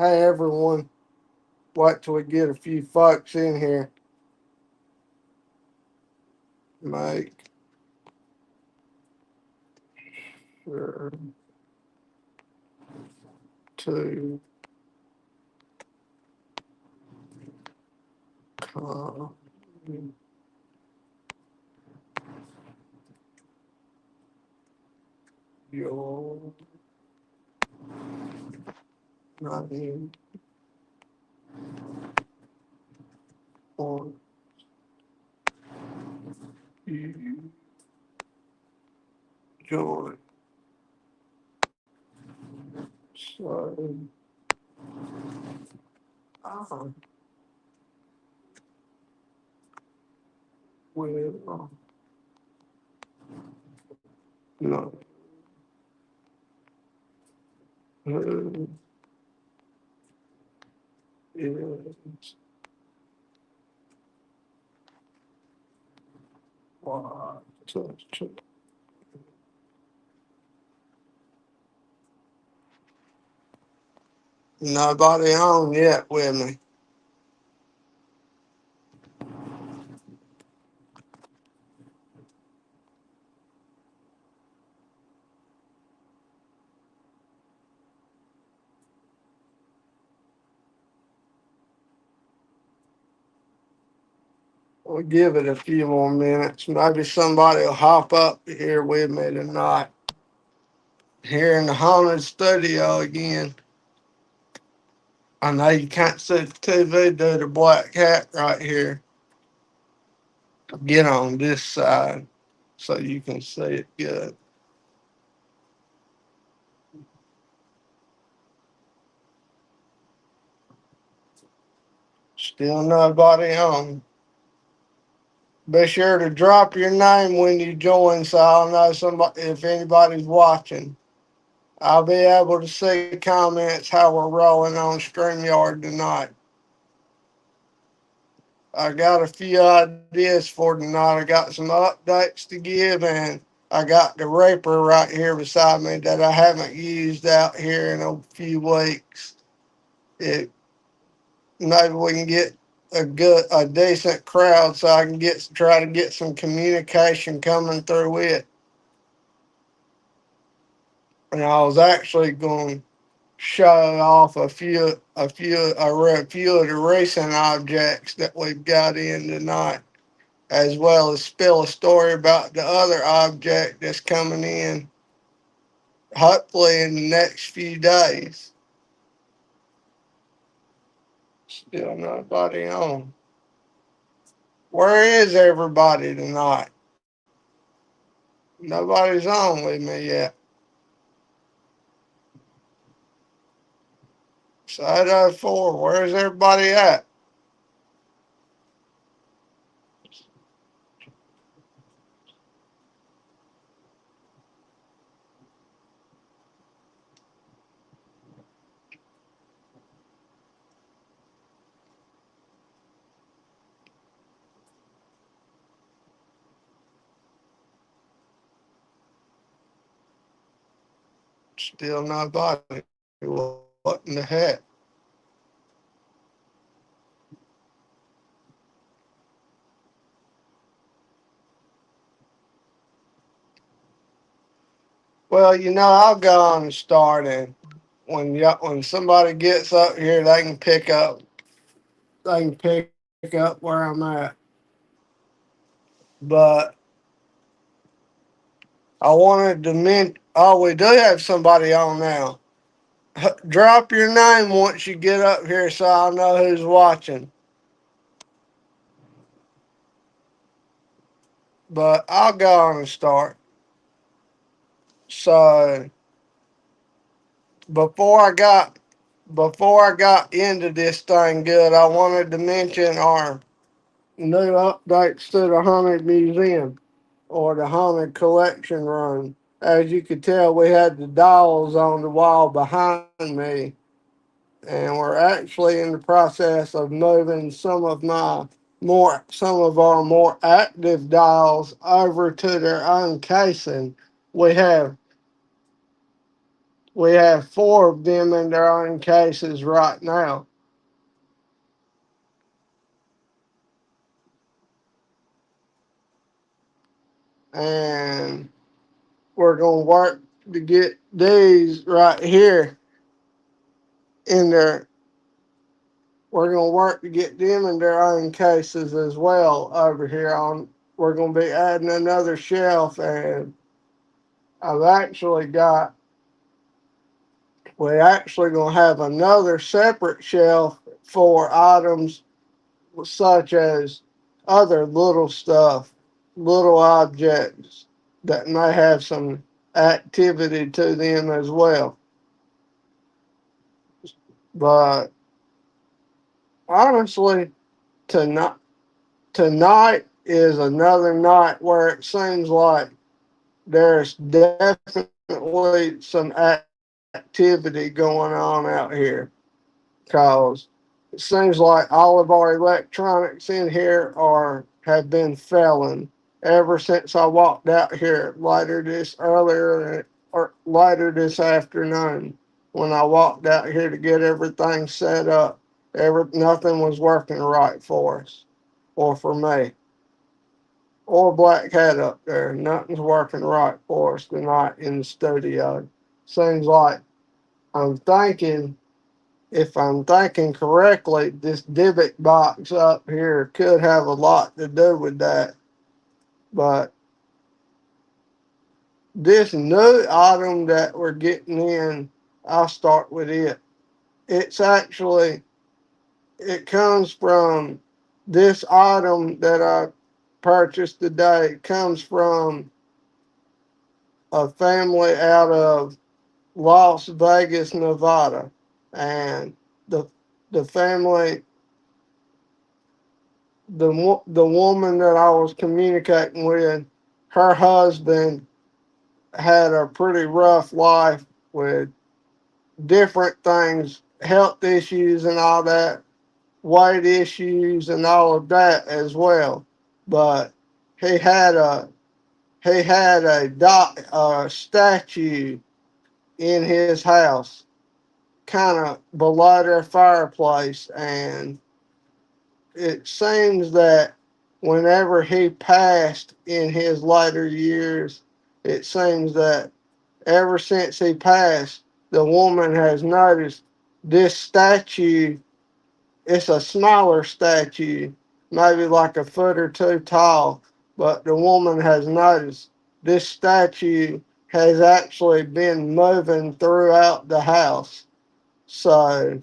Hey everyone, wait till we get a few folks in here. Make sure to come your name on you join. So I will know who is what. Nobody on yet with me. We'll give it a few more minutes. Maybe somebody will hop up here with me tonight. Here in the haunted studio again. I know you can't see the TV due to the black hat right here. Get on this side so you can see it good. Still nobody on. Be sure to drop your name when you join so I'll know somebody if anybody's watching. I'll be able to see comments how we're rolling on StreamYard tonight. I got a few ideas for tonight. I got some updates to give, and I got the Reaper right here beside me that I haven't used out here in a few weeks. It maybe we can get a decent crowd so I can try to get some communication coming through it. And I was actually going to show off a few of the recent objects that we've got in tonight, as well as spill a story about the other object that's coming in, hopefully in the next few days. Still nobody on. Where is everybody tonight? Nobody's on with me yet. Side of 4, where's everybody at? Still nobody. What in the heck? Well, I'll go on and start, and when somebody gets up here, they can pick up. They can pick up where I'm at. But I wanted to mention. Oh, we do have somebody on now. Drop your name once you get up here, so I'll know who's watching. But I'll go on and start. So before I got before I got into this thing good, I wanted to mention our new updates to the Haunted Museum or the Haunted Collection Room. As you could tell, we had the dolls on the wall behind me, and we're actually in the process of moving some of our more active dolls over to their own casing. We have We have four of them in their own cases right now. And we're going to work to get these right here in their, we're going to work to get them in their own cases as well over here on, we're going to be adding another shelf, and I've actually got, we're actually going to have another separate shelf for items such as other little stuff, little objects that may have some activity to them as well. But honestly, tonight, tonight is another night where it seems like there's definitely some activity going on out here, because it seems like all of our electronics in here are have been failing ever since I walked out here later this afternoon when I walked out here to get everything set up. Nothing was working right for us or for me or Black Hat up there. Nothing's working right for us tonight in the studio. Seems like I'm thinking if I'm thinking correctly, this divot box up here could have a lot to do with that. But this new item that we're getting in, I'll start with it. It's actually, it comes from this item that I purchased today. It comes from a family out of Las Vegas, Nevada. And the, the family the woman that I was communicating with, her husband had a pretty rough life with different things, health issues and all that, weight issues and all of that as well. But he had a statue in his house, kind of below their fireplace, and it seems that whenever he passed in his later years, it seems that ever since he passed, the woman has noticed this statue. It's a smaller statue, maybe like a foot or two tall, but the woman has noticed this statue has actually been moving throughout the house. So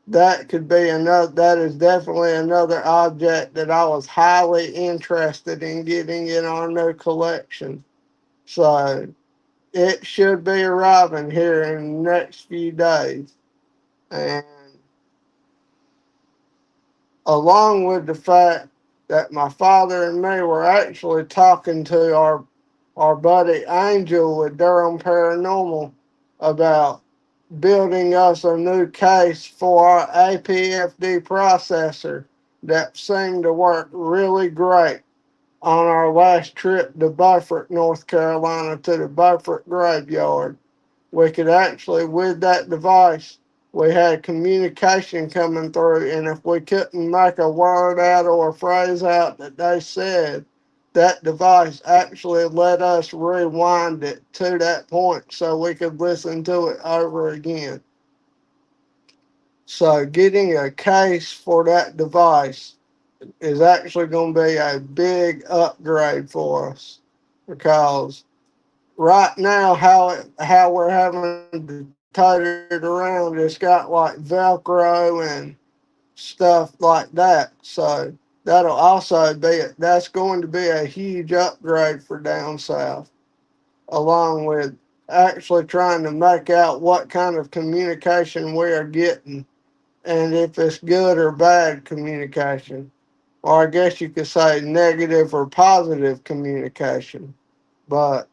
that could be another, that is definitely another object that I was highly interested in getting in our new collection. So it should be arriving here in the next few days. And along with the fact that my father and me were actually talking to our buddy Angel with Durham Paranormal about building us a new case for our APFD processor that seemed to work really great on our last trip to Beaufort, North Carolina, to the Beaufort graveyard. We could actually, with that device, we had communication coming through, and if we couldn't make a word out or a phrase out that they said, that device actually let us rewind it to that point so we could listen to it over again. So getting a case for that device is actually going to be a big upgrade for us, because right now how we're having to tote it around, it's got like Velcro and stuff like that. So that's going to be a huge upgrade for down south, along with actually trying to make out what kind of communication we are getting and if it's good or bad communication, or I guess you could say negative or positive communication. But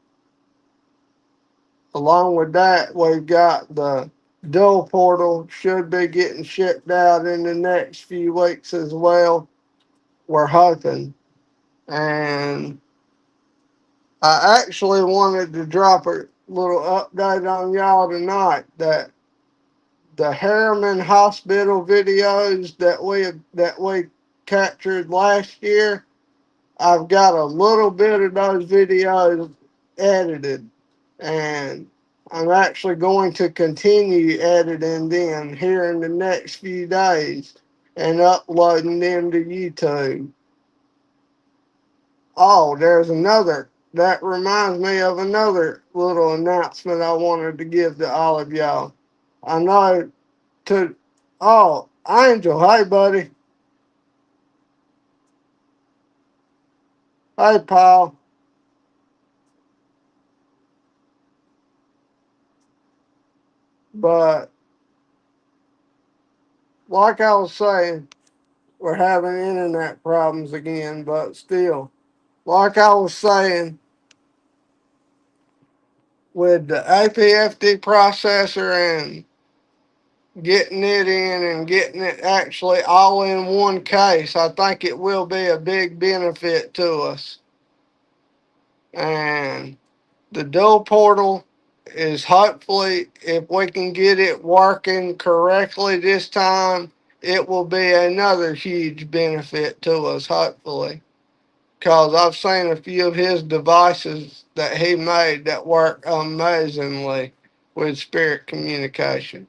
along with that, we've got the dual portal, should be getting shipped out in the next few weeks as well. We're hoping. And I actually wanted to drop it. little update on y'all tonight that the Harriman Hospital videos that we captured last year, I've got a little bit of those videos edited, and I'm actually going to continue editing them here in the next few days and uploading them to YouTube. Oh, there's another. That reminds me of another little announcement I wanted to give to all of y'all. I know to, oh, Angel, hey, buddy. Hey, Paul. But like I was saying, we're having internet problems again, but still, like I was saying, with the APFD processor and getting it in and getting it actually all in one case, I think it will be a big benefit to us. And the dual portal is hopefully, if we can get it working correctly this time, it will be another huge benefit to us, hopefully. Because I've seen a few of his devices that he made that work amazingly with spirit communication.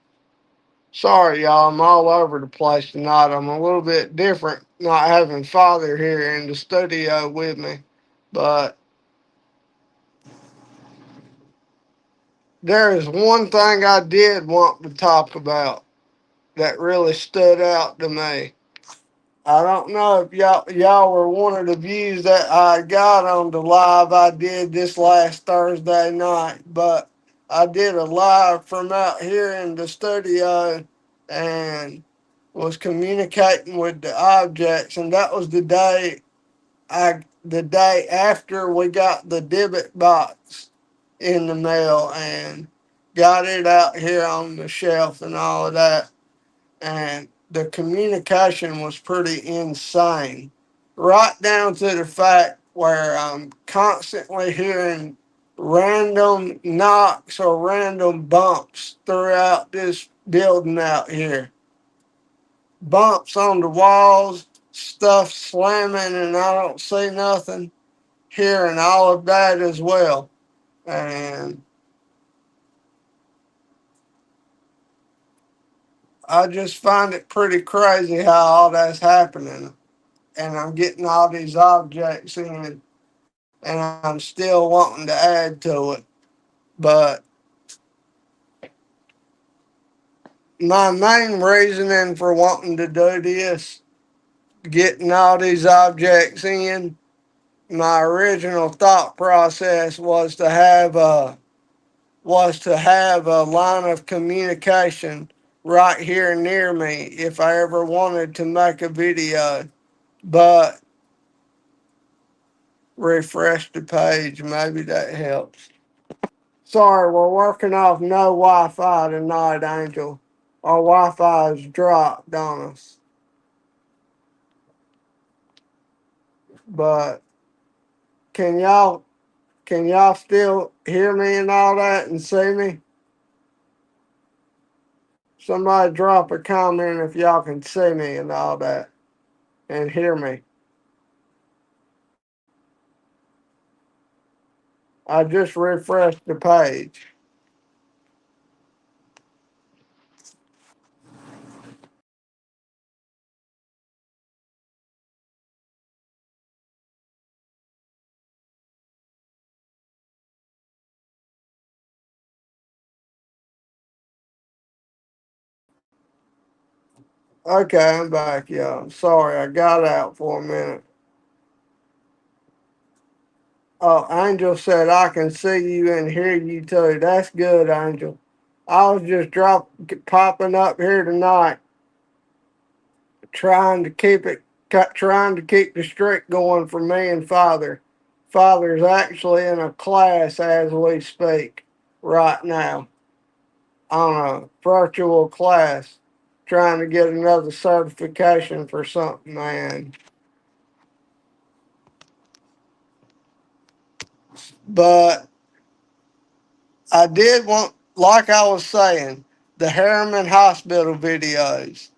Sorry, y'all, I'm all over the place tonight. I'm a little bit different not having Father here in the studio with me. But there is one thing I did want to talk about that really stood out to me. I don't know if y'all were one of the views that I got on the live I did this last Thursday night, but I did a live from out here in the studio and was communicating with the objects, and that was the day after we got the debit box in the mail and got it out here on the shelf and all of that. And the communication was pretty insane, right down to the fact where I'm constantly hearing random knocks or random bumps throughout this building out here. Bumps on the walls, stuff slamming, and I don't see nothing. Hearing all of that as well. And I just find it pretty crazy how all that's happening. And I'm getting all these objects in, and I'm still wanting to add to it. But my main reasoning for wanting to do this, getting all these objects in, my original thought process was to have a line of communication right here near me if I ever wanted to make a video. But refresh the page, maybe that helps. Sorry, we're working off no Wi-Fi tonight, Angel. Our Wi-Fi's dropped on us. But can y'all can y'all still hear me and all that and see me? Somebody drop a comment if y'all can see me and all that and hear me. I just refreshed the page. Okay, I'm back, y'all. Sorry, I got out for a minute. Oh, Angel said I can see you and hear you too. That's good, Angel. I was just popping up here tonight, trying to keep it, trying to keep the streak going for me and Father. Father's actually in a class as we speak right now on a virtual class, trying to get another certification for something, man. But I did want, like I was saying, the Harriman Hospital videos.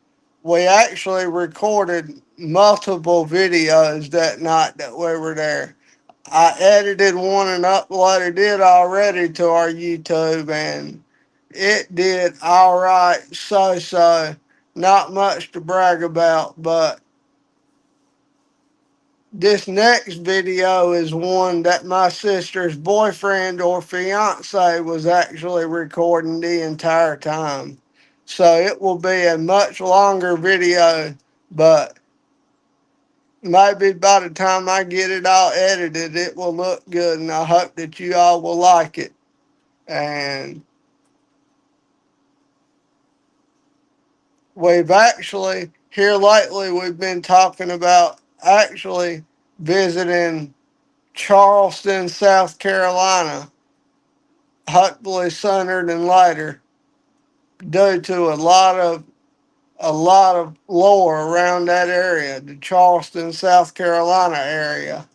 We actually recorded multiple videos that night that we were there. I edited one and uploaded it already to our YouTube, and it did all right. So, not much to brag about, but this next video is one that my sister's boyfriend or fiance was actually recording the entire time. So it will be a much longer video, but maybe by the time I get it all edited, it will look good, and I hope that you all will like it. And we've actually, here lately, we've been talking about actually visiting Charleston, South Carolina, hopefully sooner than later, due to a lot of lore around that area, the Charleston, South Carolina area.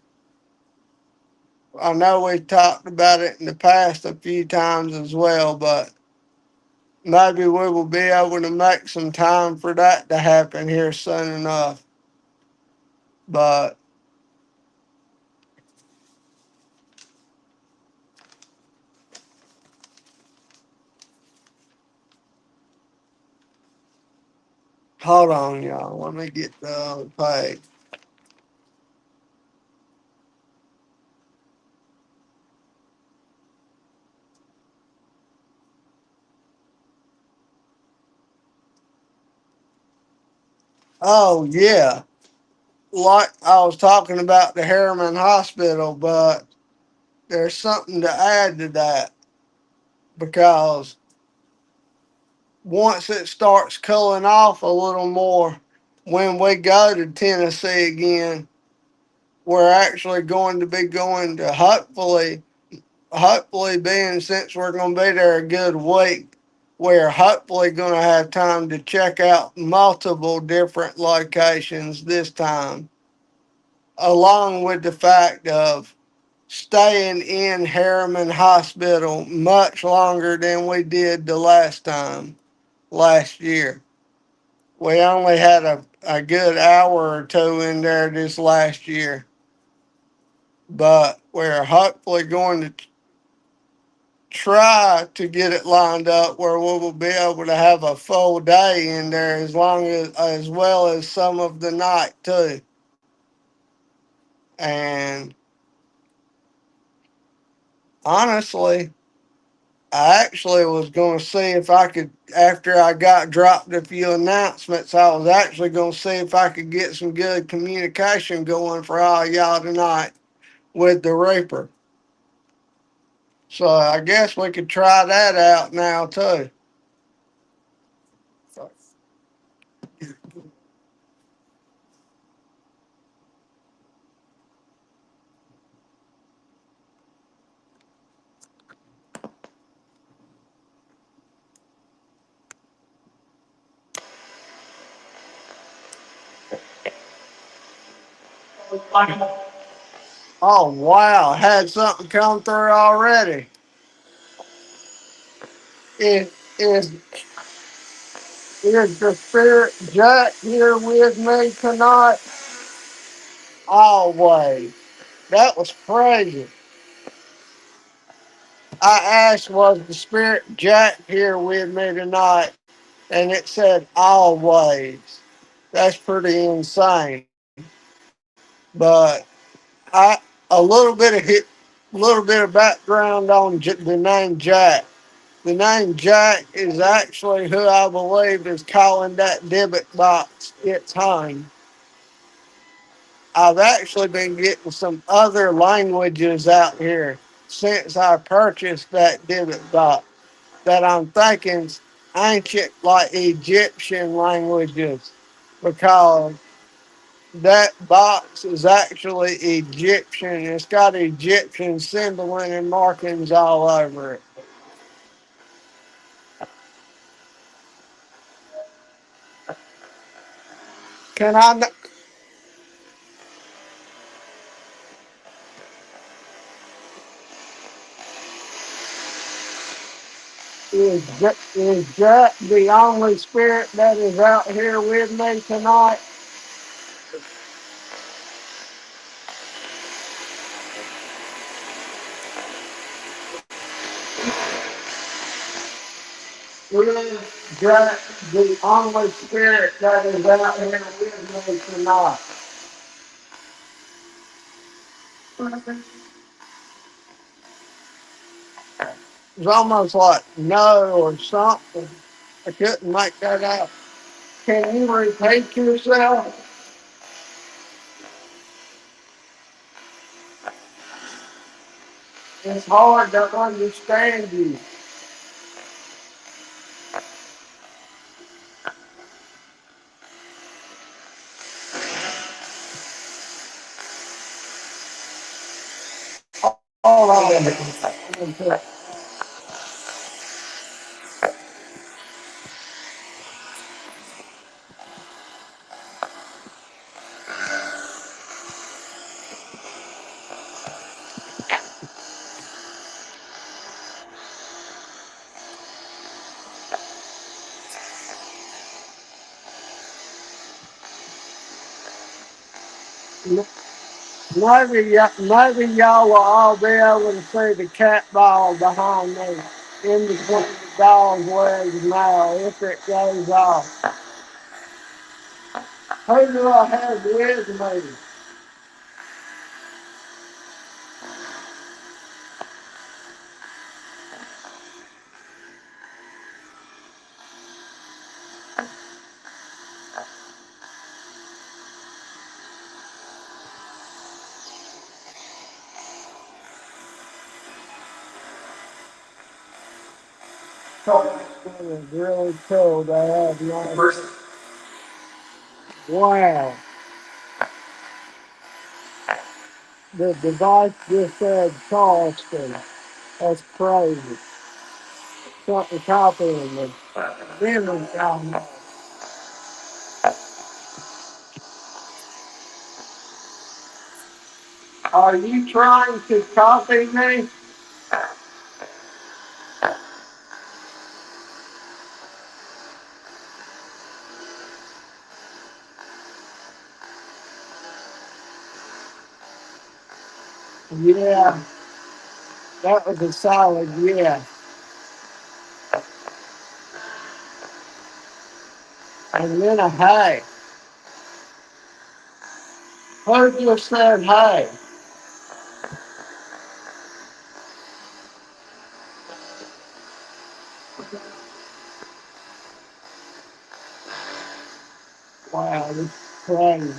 I know we talked about it in the past a few times as well, but maybe we will be able to make some time for that to happen here soon enough. But hold on, y'all. Let me get the other page. Oh, yeah. Like I was talking about the Harriman Hospital, but there's something to add to that because once it starts cooling off a little more, when we go to Tennessee again, we're actually going to be going to hopefully being since we're going to be there a good week, we're hopefully going to have time to check out multiple different locations this time, along with the fact of staying in Harriman Hospital much longer than we did the last time, last year. We only had a good hour or two in there this last year, but we're hopefully going to try to get it lined up where we will be able to have a full day in there as well as some of the night too. And honestly, I actually was going to see if I could, after I got dropped a few announcements, I was actually going to see if I could get some good communication going for all y'all tonight with the Reaper. So I guess we could try that out now too. Oh wow, had something come through already. Is is is the spirit Jack here with me tonight? Always. That was crazy. I asked, was the spirit Jack here with me tonight? And it said always. That's pretty insane. But I a little bit of background on the name Jack. The name Jack is actually who I believe is calling that debit box its home. I've actually been getting some other languages out here since I purchased that debit box that I'm thinking ancient, like Egyptian languages, because that box is actually Egyptian. It's got Egyptian symboling and markings all over it. Can I? Is that the only spirit that is out here with me tonight? Is that the only spirit that is out here with me tonight? It's almost like no or something. I couldn't make that out. Can you repeat yourself? It's hard to understand you. Hold on. Maybe y'all will all be able to see the cat ball behind me in between the dog's legs now if it goes off. Who do I have with me? It was really cool to have you. Wow. The device just said Charleston. That's crazy. Something copying me. Really, are you trying to copy me? Yeah, that was a solid yeah. And then a hey. Who just said hey? Wow, this is crazy.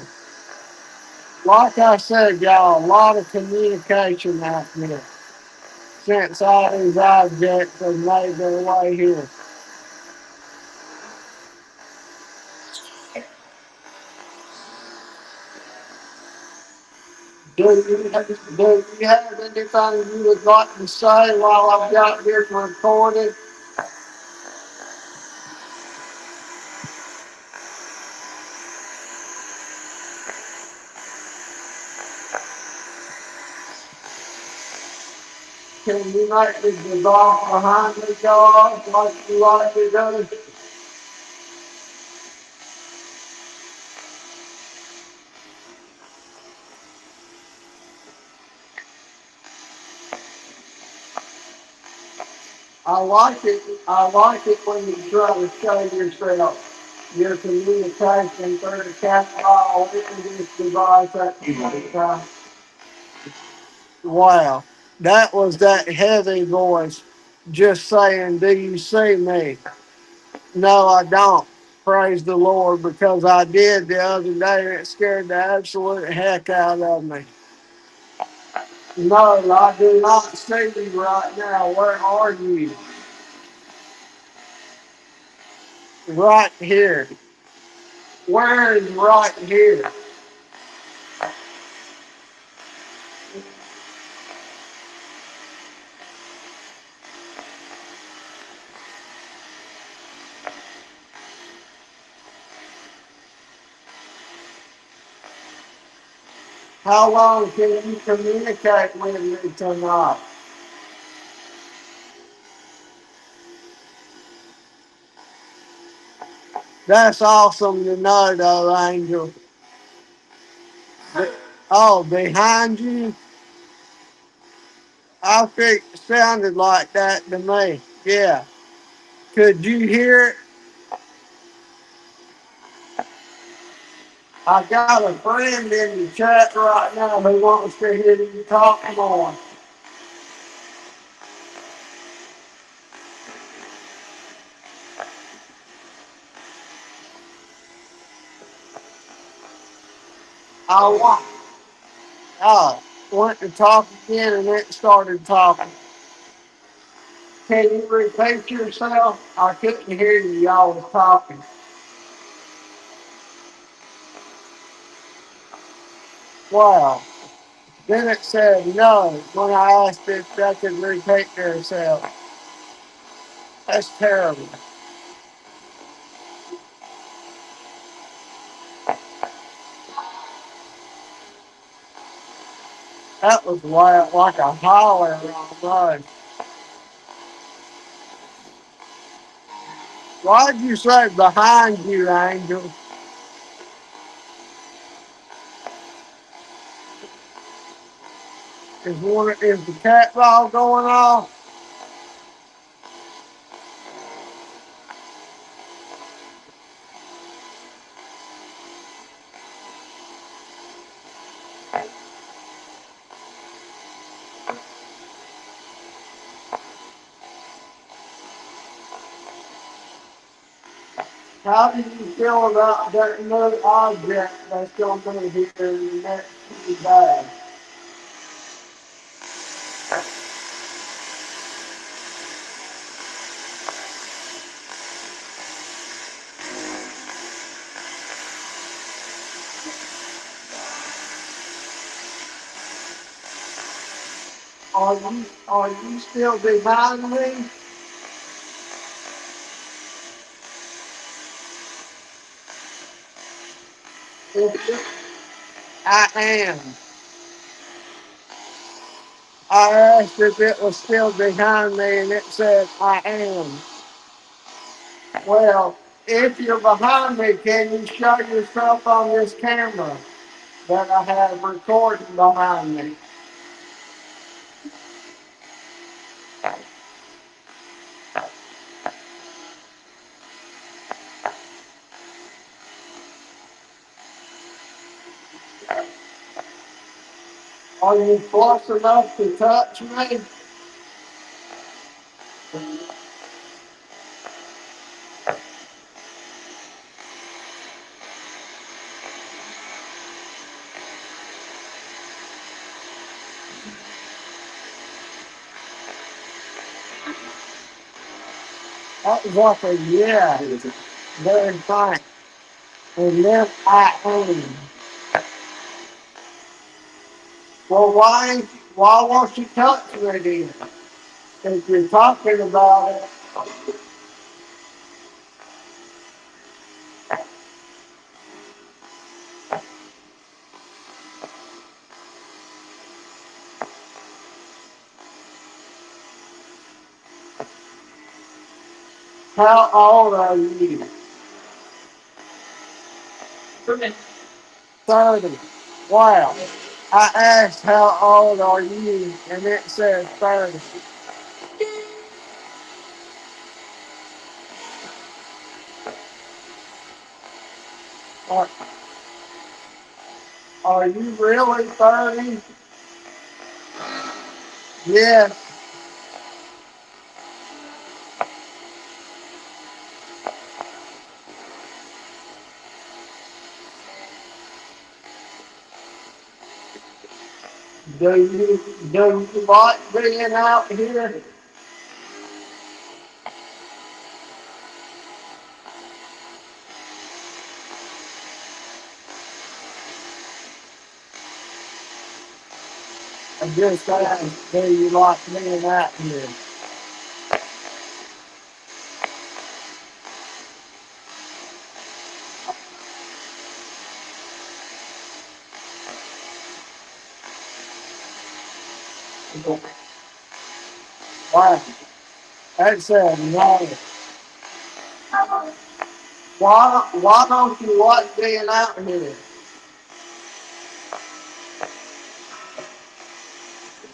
Like I said, y'all, a lot of communication happening since all these objects have made their way here. Do you have anything you would like to say while I've got this recorded? Can you make the device behind me go off like you like to do? I like it when you try to show yourself your communication through the cat file in this device at the same time. Wow, that was that heavy voice just saying, "Do you see me?" No, I don't. Praise the Lord, because I did the other day and it scared the absolute heck out of me. No, I do not see you right now. Where are you? Right here. Where is right here? How long can you communicate with me tonight? That's awesome to know, though, Angel. Oh, behind you? I think it sounded like that to me. Yeah. Could you hear it? I got a friend in the chat right now who wants to hear you talk more. I want, went to talk again and it started talking. Can you repeat yourself? I couldn't hear you. Y'all was talking. Wow. Then it said no when I asked if they could repeat themselves. That's terrible. That was like a holler almost. Why'd you say behind you, Angel? Is the cat ball going off? How do you feel about that new object that's going to be here in the next few days? Are you still behind me? I am. I asked if it was still behind me and it said I am. Well, if you're behind me, can you show yourself on this camera that I have recording behind me? Are you close enough to touch me? That was like a yeah. Very fine. And then I am. Well, why won't you touch me then? If you're talking about it, how old are you? 30. Wow. I asked how old are you, and it said 30. Are, are you really 30? Yes. Do you like being out here? I just asked, do you like being out here? Wow. That said no. Why don't you like being out here?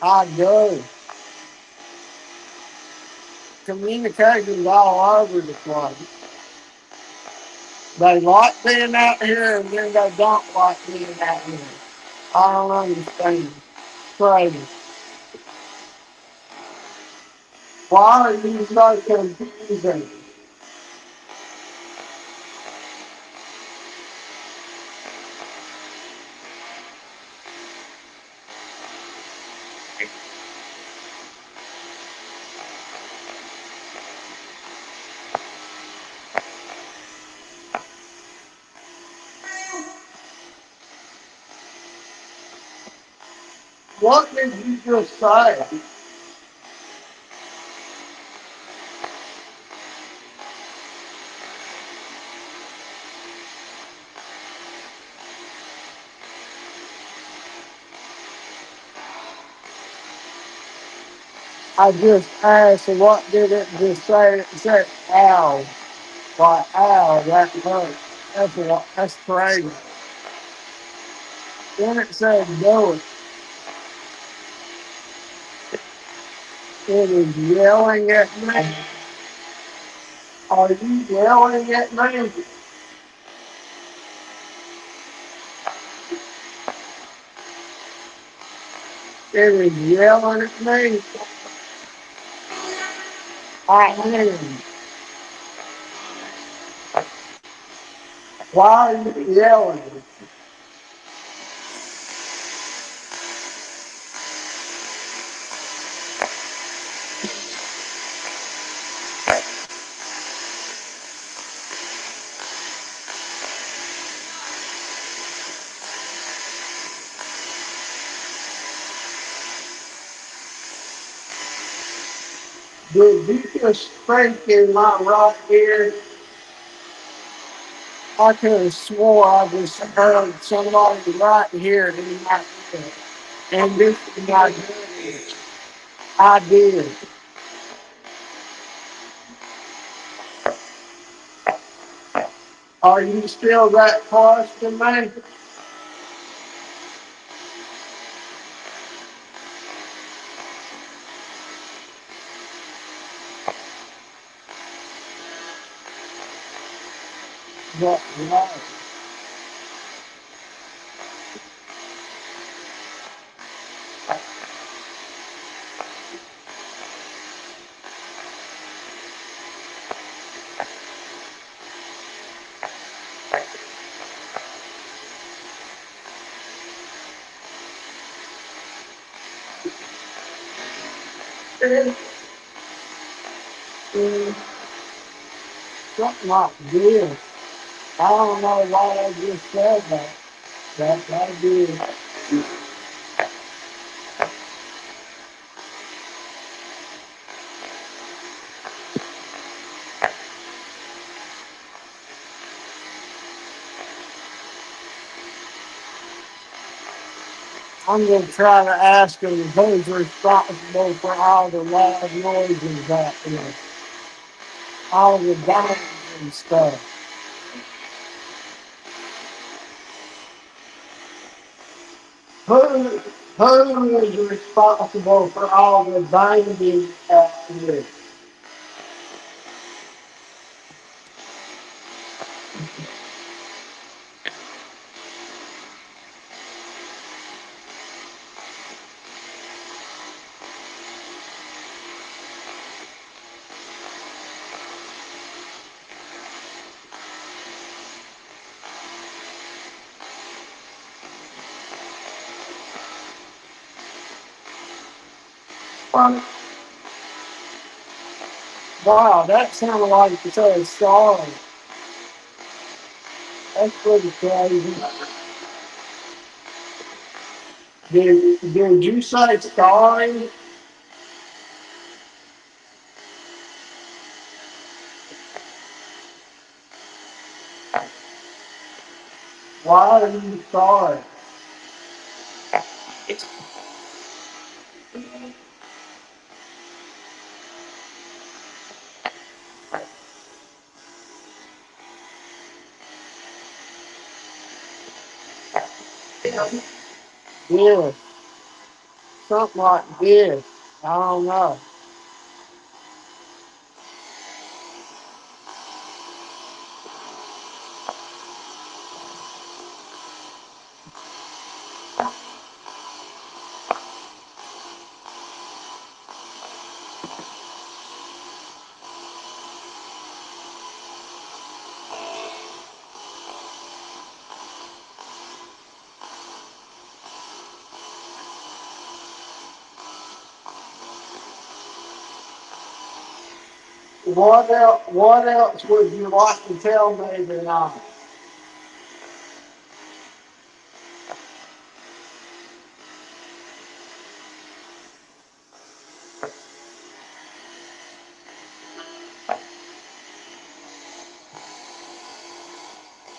I do. Communication's all over the place. They like being out here and then they don't like being out here. I don't understand. Crazy. Why are you so confusing? What did you just say? I just asked, what did it just say? It said, ow. Like, ow, that hurt. That's crazy. Then it said, do it. It is yelling at me. Are you yelling at me? It is yelling at me. I am. Why are you yelling? Did you just speak in my right ear? I could have swore I just heard somebody right here in my ear. And this is not good. I did. Are you still that close to me? But no. Something like this. I don't know why I just said that. That I did. I'm going to try to ask him who's responsible for all the loud noises out there. All the bangs and stuff. Who, who is responsible for all the banging out there? Well, wow, that sounded like you said sorry. That's pretty crazy. Did you say sorry? Why are you sorry? This, something like this. I don't know. What else would you like to tell me tonight?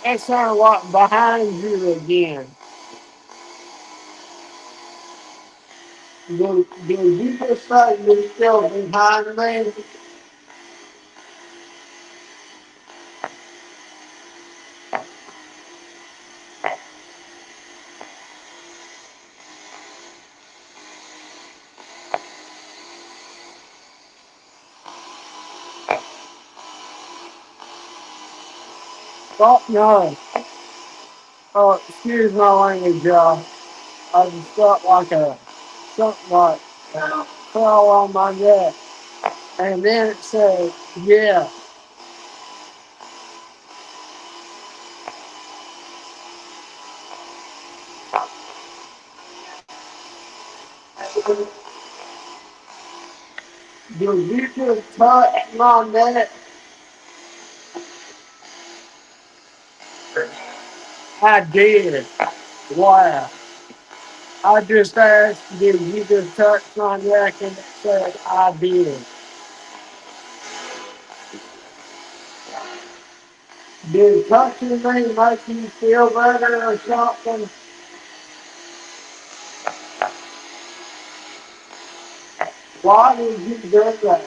That sounds like behind you again. Did you just say you're still behind me? Oh, no. Oh, excuse my language, y'all. I just felt like something like fell on my neck. And then it said, yeah. Did you just touch my neck? I did. Wow. I just asked, did you just touch my neck? And it said, I did. Did touching me make you feel better or something? Why did you do that?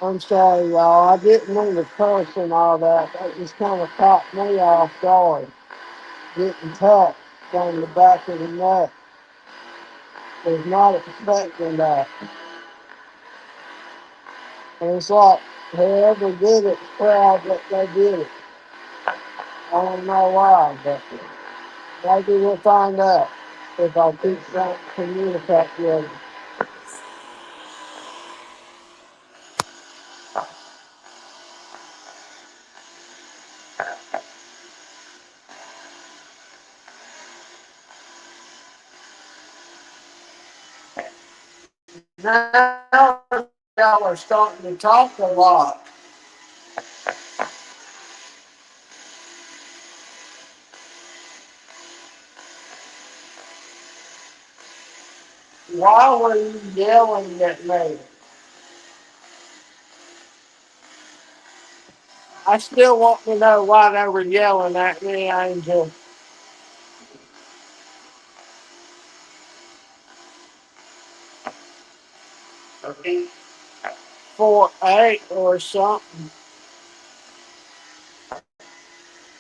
I'm sorry, y'all. I didn't mean to curse and all that. That just kind of caught me off guard. Getting touched on the back of the neck. Was not expecting that. And it's like whoever did it's proud that they did it. I don't know why, but maybe we'll find out if I keep trying to communicate with them. Now y'all are starting to talk a lot. Why were you yelling at me? I still want to know why they were yelling at me, Angel. 4-8 or something.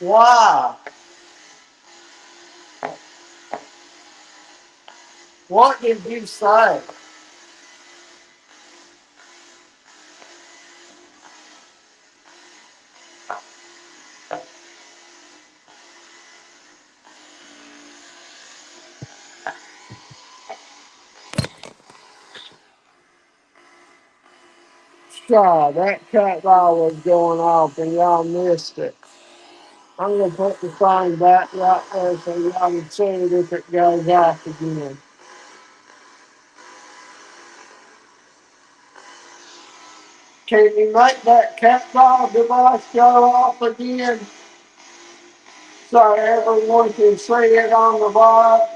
Why? What did you say? Sorry, that cat ball was going off and y'all missed it. I'm going to put the phone back right there so y'all can see it if it goes off again. Can you make that cat ball device go off again so everyone can see it on the bar?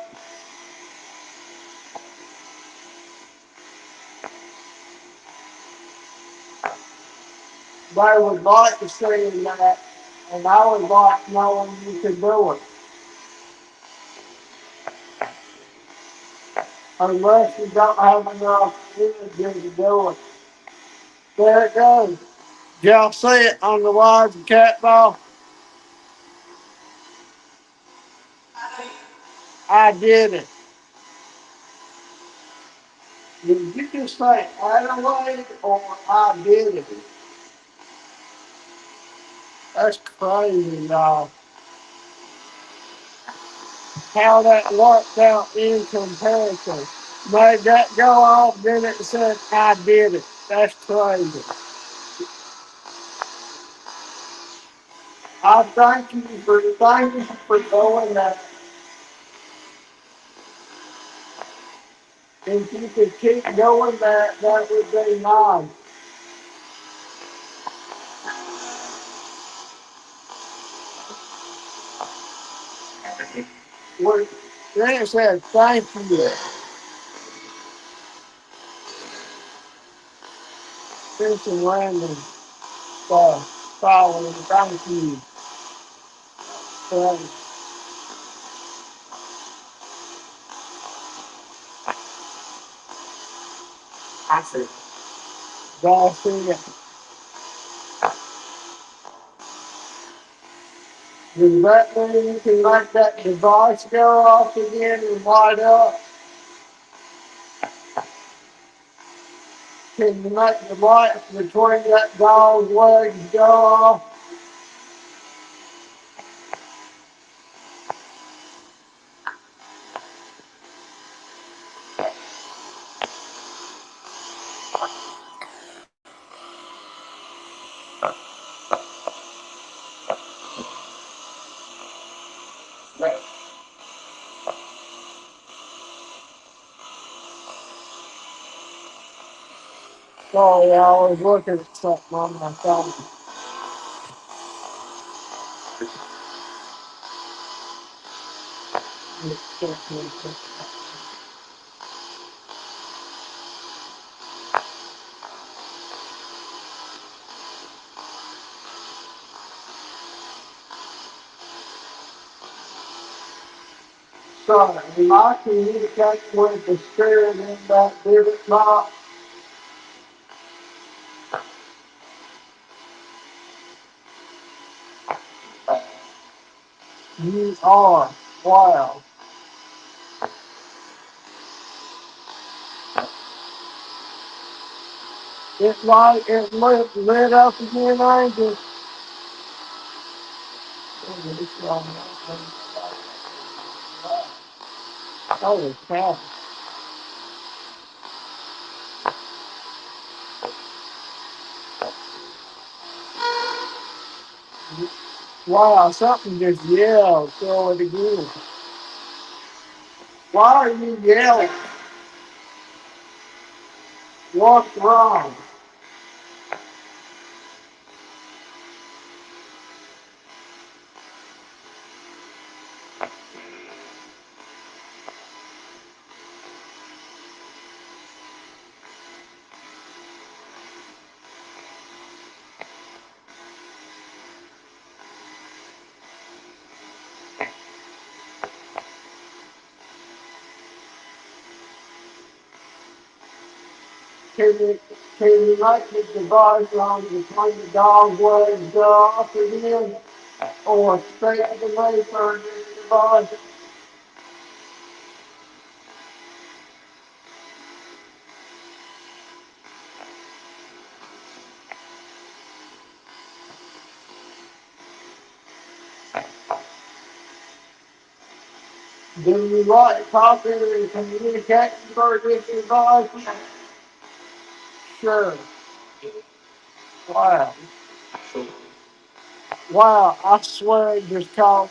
They would like to see that, and I would like knowing you can do it. Unless you don't have enough energy to do it. There it goes. Did y'all see it on the wires of cat ball? I did it. Did you just say Adelaide or I did it? That's crazy, dog. How that worked out in comparison. Made that go off, then it said I did it. That's crazy. I thank you for doing that. If you could keep doing that, that would be nice. Well, then it said thank you. There's some random stuff following. Thank you. So, that's it. Does that mean you can make that device go off again and light up? Can you make the lights between that dog's legs go off? Sorry, I was looking at something on my phone. So, am I communicating with the spirit in that divot box? You are. Wow. It's like it lit up again, Angel. Holy cow. Wow, something just yelled. Throw it again. Why are you yelling? What's wrong? Can you, can you make the device on between the dog legs go off again? Or speak to me for this device? Do you like talking and communicating for this device? Sure. Wow. Wow, I swear it just called,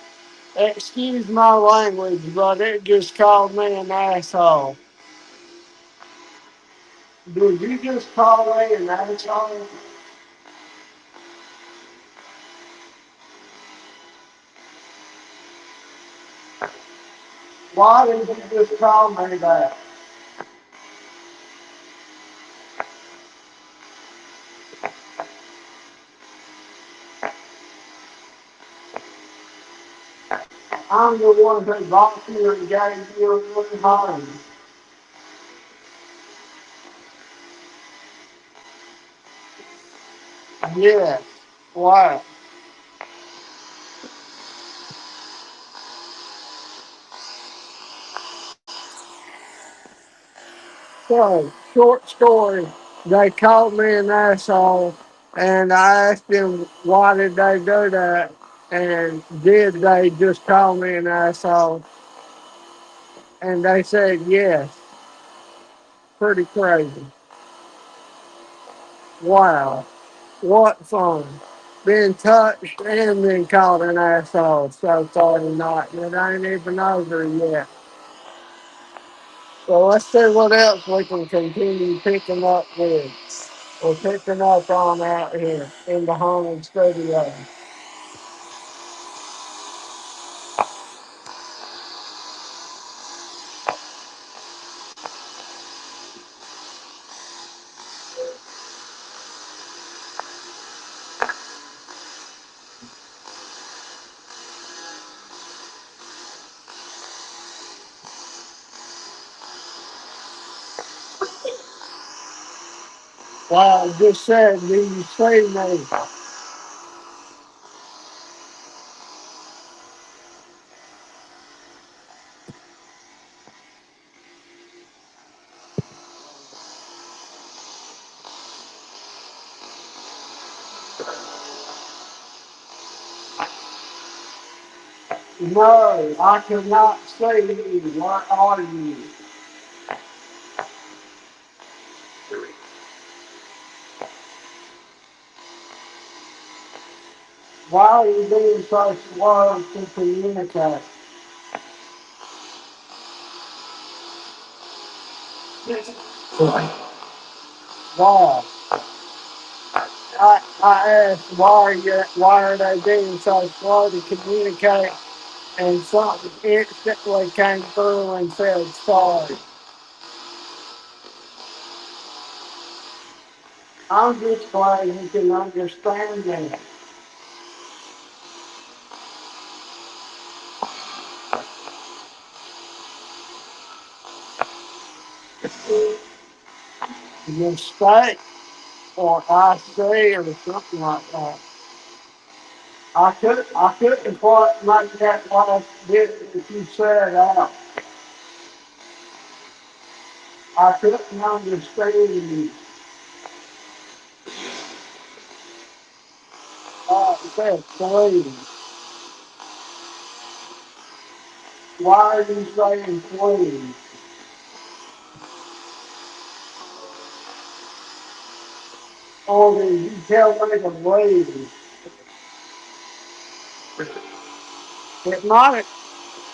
excuse my language, but it just called me an asshole. Did you just call me an asshole? Why did you just call me that? I'm the one who bought you and gave you a new home. Yes. Wow. So, short story. They called me an asshole, and I asked them why did they do that, and did they just call me an asshole? And they said yes. Pretty crazy. Wow. What fun. Being touched and being called an asshole so far tonight. It ain't even over yet. So let's see what else we can continue picking up with. We're picking up on out here in the home studio. Wow, I just said, do you see me? No, I cannot see you. What are you? Why are you being so slow to communicate? Why? I asked why are they being so slow to communicate, and something instantly came through and said sorry. I'm just glad you can understand me. Mistake or I see or something like that. I couldn't quite make that last bit that you said out. I couldn't understand you. It said please. Why are you saying please? Or did you tell me to leave? It might have,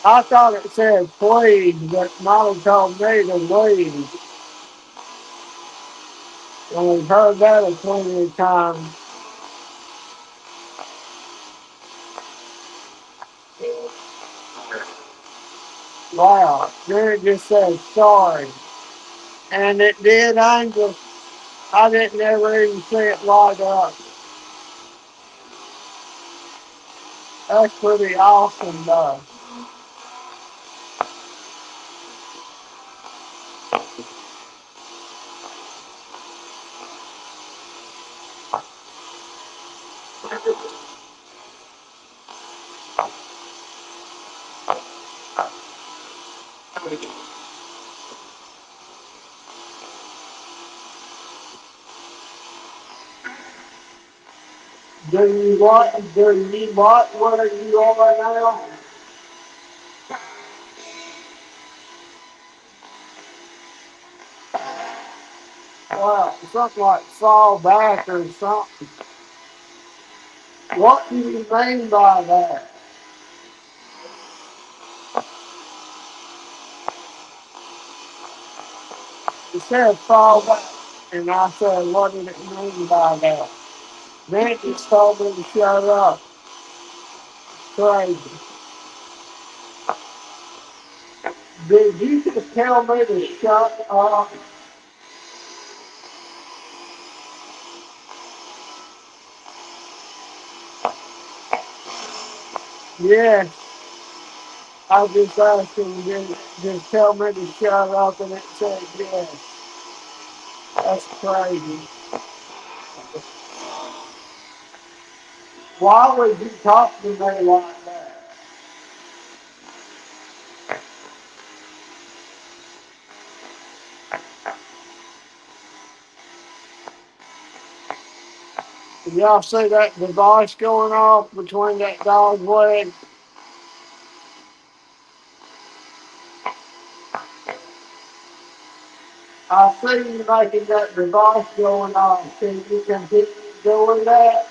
I thought it said please, but it might have told me to leave. And we've heard that a plenty of times. Wow, then it just said sorry. And it did, I didn't ever even see it light up. That's pretty awesome though. Do you like where you are now? Well, something like fall back or something. What do you mean by that? It said fall back. And I said, what did it mean by that? Then it just told me to shut up. Crazy. Did you just tell me to shut up? Yes. I just asked him to just tell me to shut up, and it said yes. That's crazy. Why would you talk to me like that? Did y'all see that device going off between that dog's legs? I see you making that device going off. Can you continue doing that?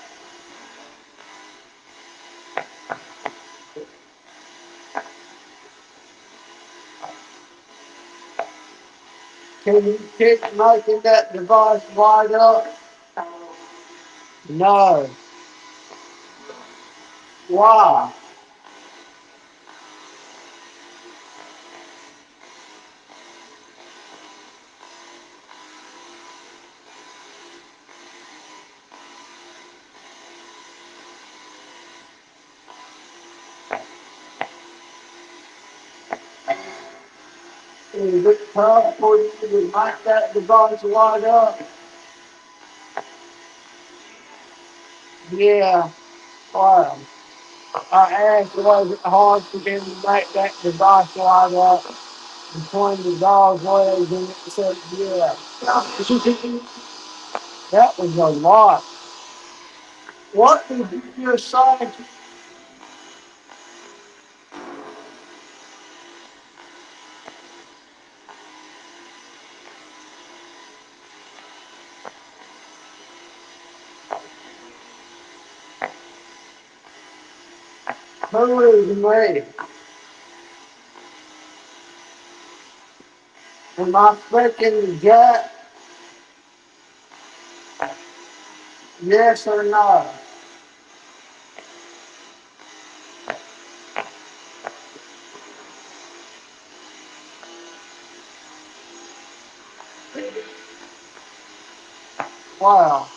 Can you keep making that device light up? No. Why? Is it tough for you to make that device light up? Yeah. Wow. I asked, was it hard for them to make that device light up between the dog's legs, and it said, yeah. That was a lot. What did you just say? Who is me? Am I speaking to Jack? Yes or no? Wow.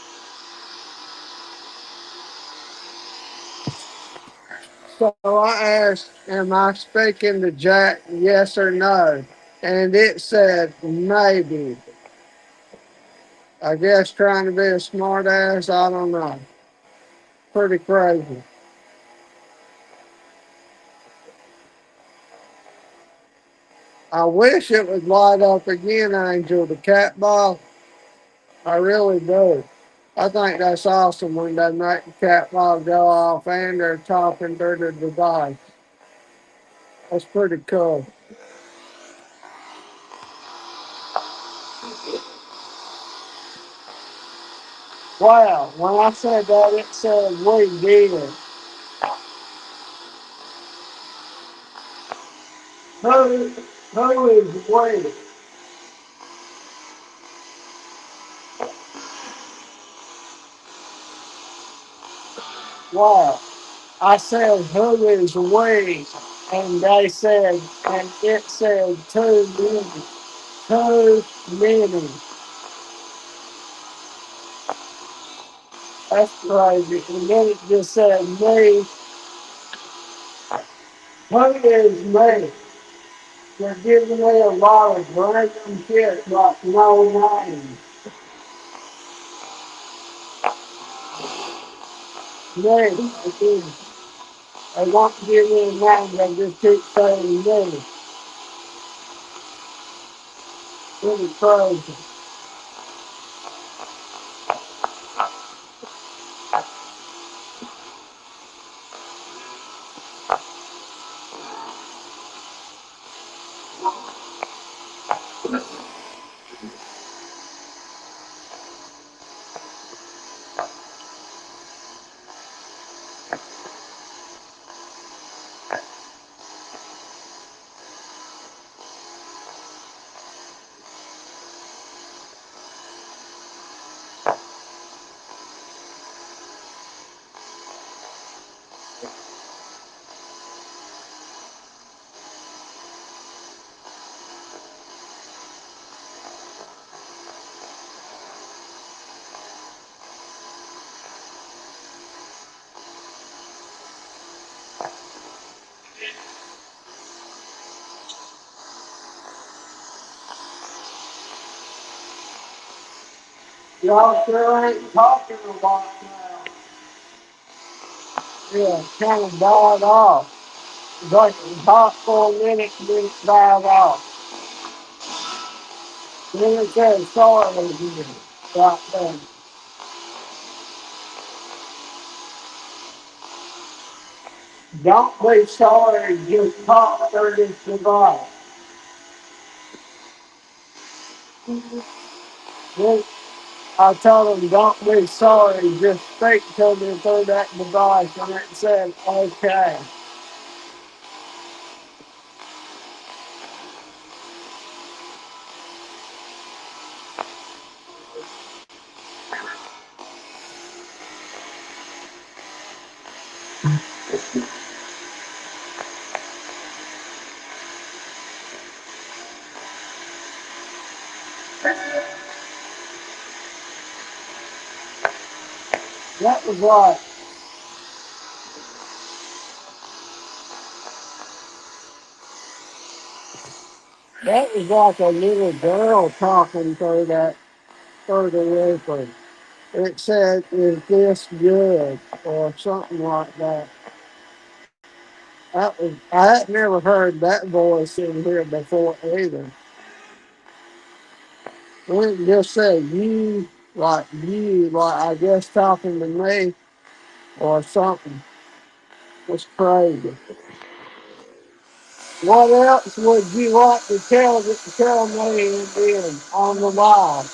So I asked, am I speaking to Jack? Yes or no? And it said maybe. I guess trying to be a smart ass, I don't know. Pretty crazy. I wish it would light up again, Angel, the cat ball. I really do. I think that's awesome when they make the cat ball go off and they're talking through the device. That's pretty cool. Wow, when I said that, it said we did. Who, who is we? Wow. I said, who is we? And they said, and it said too many. Too many. That's crazy. And then it just said me. Who is me? They're giving me a lot of random shit like no name. Me. Again. They won't give me a name, they just keep saying me. Pretty crazy. Y'all sure ain't talking a lot now. Yeah, kind of died off. It's like it was hot for a minute and then it died off. Then it said sorry again. Right there. Don't be sorry, just talk through this device. Then I told him, don't be sorry, just speak to me through that device. And it said, okay. That was like, that was like a little girl talking through the record. It said, is this good? Or something like that. I had never heard that voice in here before either. It just said you, like I guess talking to me or something. It's crazy. What else would you like to tell me in on the live?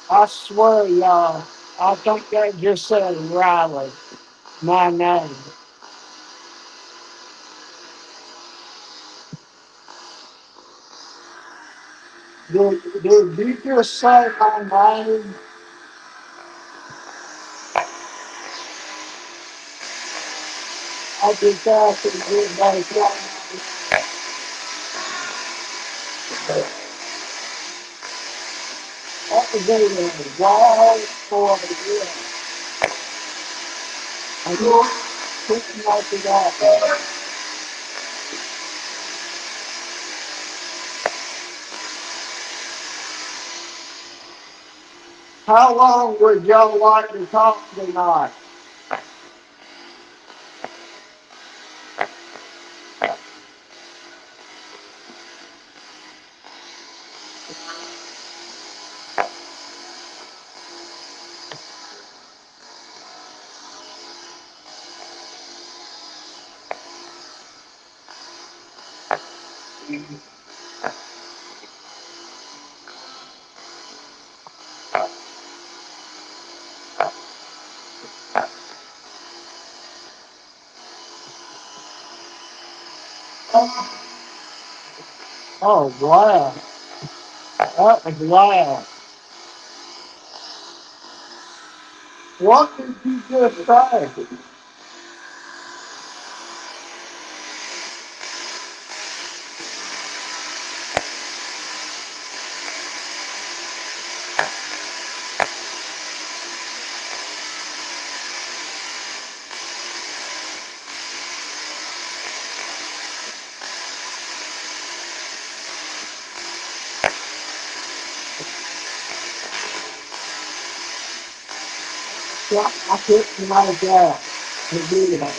I swear, y'all, I think that just said Riley, my name. Did you just say my name? I just asked if everybody got that was a wall for the year. I just couldn't make it out. How long would y'all like to talk tonight? Oh, wow. That was loud. What did you just say? I couldn't make that. To do that.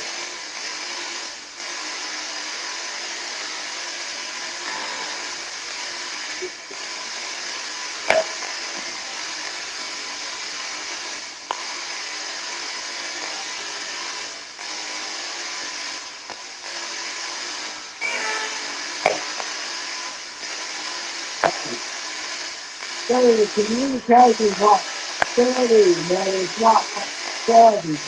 So the communication is like steady, but it's not steady.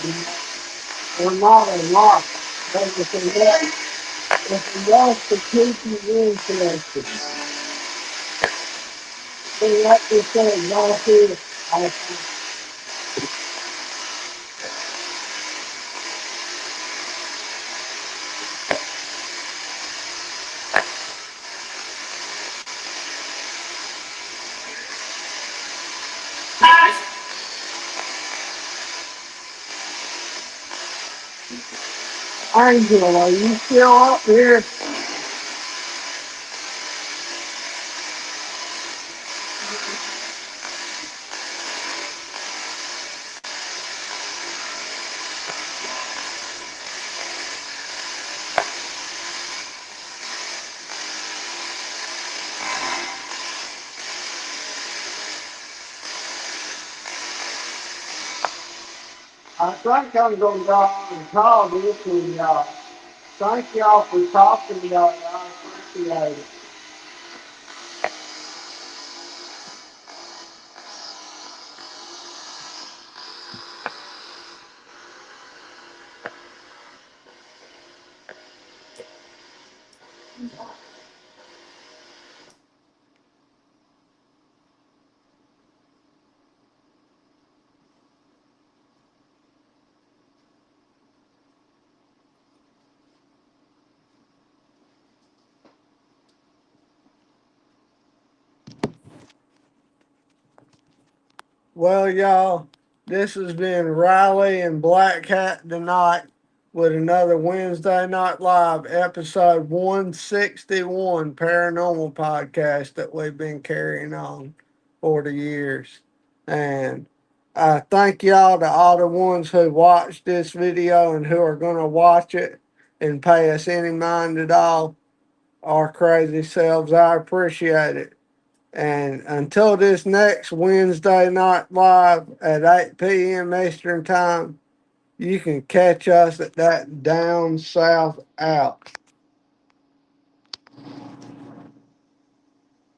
Or not a lot. But it's enough to keep you interested. And like we said, y'all see, I, Angela, are you still up here? I think I'm going to go on and call this one, y'all. Thank y'all for talking, y'all. I appreciate it. Well, y'all, this has been Riley and Black Hat tonight with another Wednesday Night Live episode 161 paranormal podcast that we've been carrying on for the years. And I thank y'all to all the ones who watched this video and who are going to watch it and pay us any mind at all. Our crazy selves, I appreciate it. And until this next Wednesday night live at 8 p.m. Eastern Time, you can catch us at that down south out.